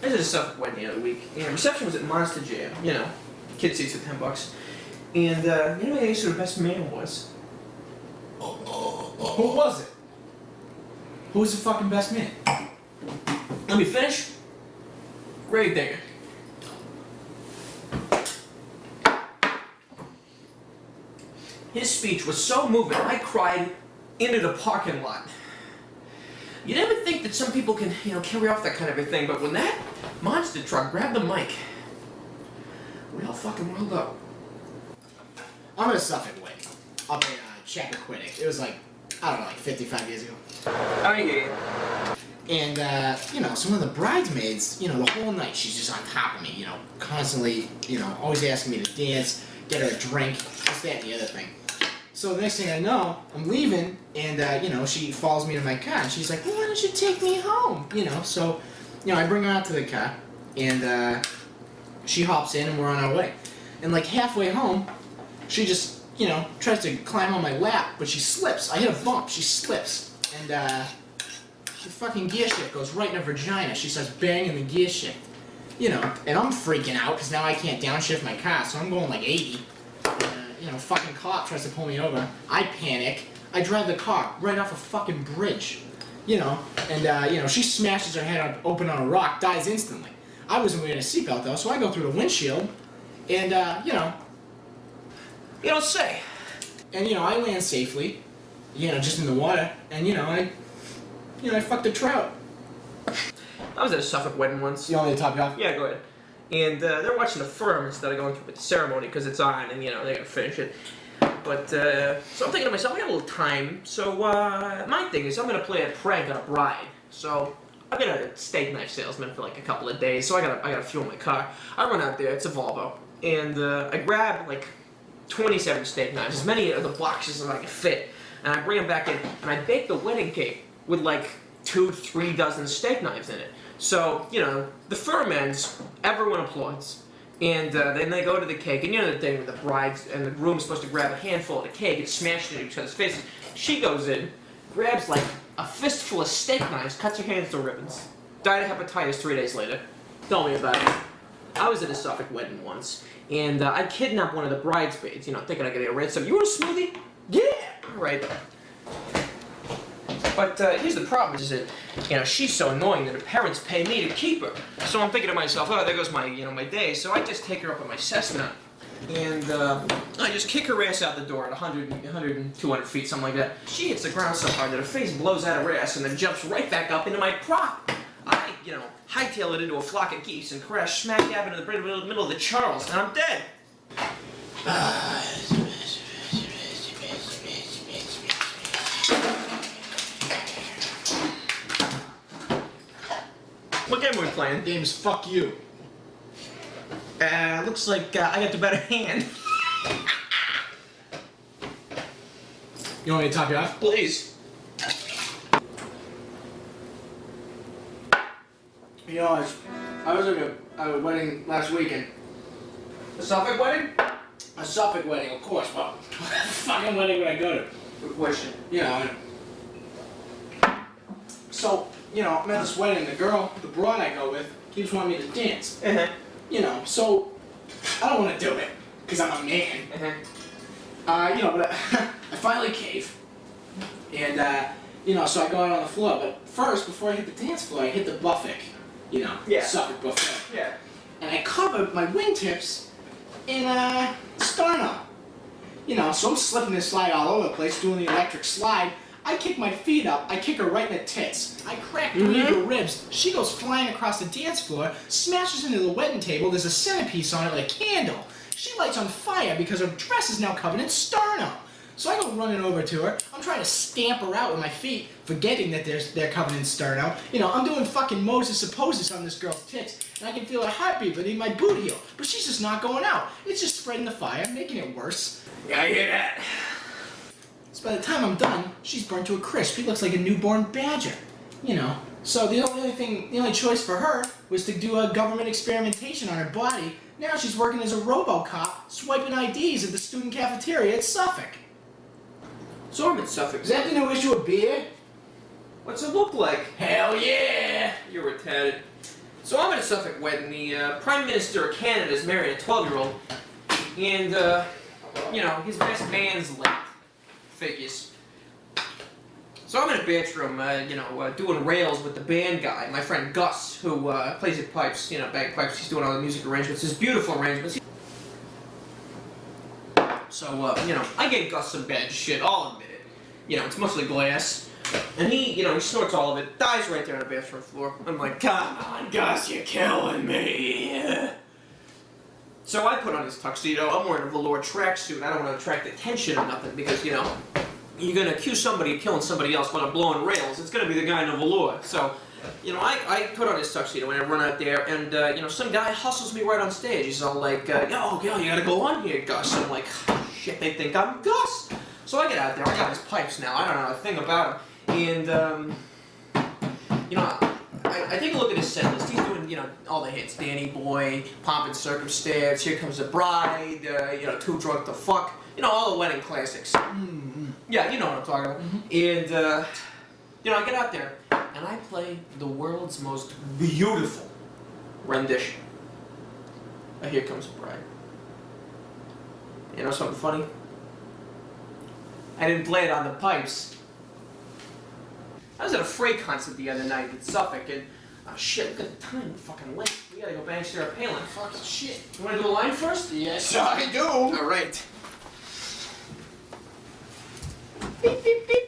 I did a Suffolk wedding the other week, and reception was at Monster Jam. You know, kid seats for $10. And you know who the ace of the best man was? Who was it? Who was the fucking best man? Let me finish. Grave digger. His speech was so moving, I cried into the parking lot. You never think that some people can, carry off that kind of a thing, but when that monster truck grabbed the mic, we all fucking rolled up. I'm at a Suffolk wedding up in Chappaquiddick. It was like, I don't know, like 55 years ago. I get it. And, some of the bridesmaids, the whole night she's just on top of me, constantly, always asking me to dance, get her a drink, this, that, and the other thing. So the next thing I know, I'm leaving, and, she follows me to my car, and she's like, well, why don't you take me home? So, I bring her out to the car, and, she hops in, and we're on our way. And, like, halfway home, she just, tries to climb on my lap, but she slips. I hit a bump, she slips, and, the fucking gear shift goes right in her vagina. She starts banging the gear shift. And I'm freaking out, because now I can't downshift my car, so I'm going like 80. Fucking cop tries to pull me over. I panic. I drive the car right off a fucking bridge. And she smashes her head open on a rock, dies instantly. I wasn't wearing a seatbelt though, so I go through the windshield, and You don't say. And I land safely, just in the water, and I fucked a trout. I was at a Suffolk wedding once. You want me to top you off? Yeah, go ahead. And they're watching the firm instead of going through with the ceremony because it's on and, they gotta finish it. But, so I'm thinking to myself, I got a little time. So, my thing is I'm gonna play a prank on a bride. So, I've been a steak knife salesman for like a couple of days, so I gotta fuel my car. I run out there, it's a Volvo, and I grab like 27 steak knives, as many of the boxes as I can fit, and I bring them back in, and I bake the wedding cake with like 2-3 dozen steak knives in it. So, the firm ends, everyone applauds, and then they go to the cake, and the thing with the bride and the groom is supposed to grab a handful of the cake and smash it in each other's faces. She goes in, grabs like a fistful of steak knives, cuts her hands to ribbons. Died of hepatitis 3 days later. Tell me about it. I was at a Suffolk wedding once, and I kidnapped one of the bridesmaids, thinking I could get a ransom. You want a smoothie? Yeah! Alright. But here's the problem, is that, she's so annoying that her parents pay me to keep her. So I'm thinking to myself, oh, there goes my, my day. So I just take her up in my Cessna, and I just kick her ass out the door at 100, 200 feet, something like that. She hits the ground so hard that her face blows out her ass and then jumps right back up into my prop. I, hightail it into a flock of geese and crash smack dab into the middle of the Charles, and I'm dead. What game are we playing? Game's fuck you. Looks like I got the better hand. You want me to top you off? Please. I was at a wedding last weekend. A Suffolk wedding? A Suffolk wedding, of course. Well, what fucking wedding would I go to? Good question. So, I'm at this wedding, the broad I go with, keeps wanting me to dance. So, I don't want to do it, because I'm a man. But I finally cave. And, so I go out on the floor. But first, before I hit the dance floor, I hit the buffet. Suffolk buffet. Yeah. And I covered my wingtips in, sterno. So I'm slipping and slide all over the place, doing the electric slide. I kick my feet up, I kick her right in the tits. I crack 3 of her ribs. She goes flying across the dance floor, smashes into the wedding table. There's a centerpiece on it like a candle. She lights on fire because her dress is now covered in sterno. So I go running over to her. I'm trying to stamp her out with my feet, forgetting that they're covered in sterno. I'm doing fucking Moses Supposes on this girl's tits, and I can feel her heartbeat beneath my boot heel. But she's just not going out. It's just spreading the fire, making it worse. Yeah, I hear that. So by the time I'm done, she's burnt to a crisp. She looks like a newborn badger. So the only choice for her was to do a government experimentation on her body. Now she's working as a RoboCop, swiping IDs at the student cafeteria at Suffolk. So I'm at Suffolk. Is that the new issue of beer? What's it look like? Hell yeah! You're retarded. So I'm at a Suffolk wedding. The Prime Minister of Canada is marrying a 12-year-old, and you know, his best man's late. Figures. So I'm in a bathroom, you know, doing rails with the band guy, my friend Gus, who plays the pipes, you know, bagpipes. He's doing all the music arrangements, his beautiful arrangements. So, you know, I gave Gus some bad shit, I'll admit it. You know, it's mostly glass. And he, you know, he snorts all of it, dies right there on the bathroom floor. I'm like, come on, Gus, you're killing me. So I put on his tuxedo. I'm wearing a velour tracksuit. I don't want to attract attention or nothing because, you know, you're going to accuse somebody of killing somebody else while they're blowing rails. It's going to be the guy in the velour. So, you know, I put on his tuxedo and I run out there and, you know, some guy hustles me right on stage. He's all like, yo, you got to go on here, Gus. I'm like, oh, shit, they think I'm Gus. So I get out there. I got his pipes now. I don't know a thing about him. And, you know, I take a look at his set list. He's doing, you know, all the hits. Danny Boy, Pomp and Circumstance, Here Comes the Bride, you know, Too Drunk to Fuck. You know, all the wedding classics. Mm-hmm. Yeah, you know what I'm talking about. Mm-hmm. And, you know, I get out there, and I play the world's most beautiful rendition of Here Comes the Bride. You know something funny? I didn't play it on the pipes. I was at a Frey concert the other night in Suffolk, and oh shit, look at the time, we're fucking late. We gotta go bang Sarah Palin. Fuck shit. You wanna do a line first? Yes, I do. Alright. Beep, beep, beep.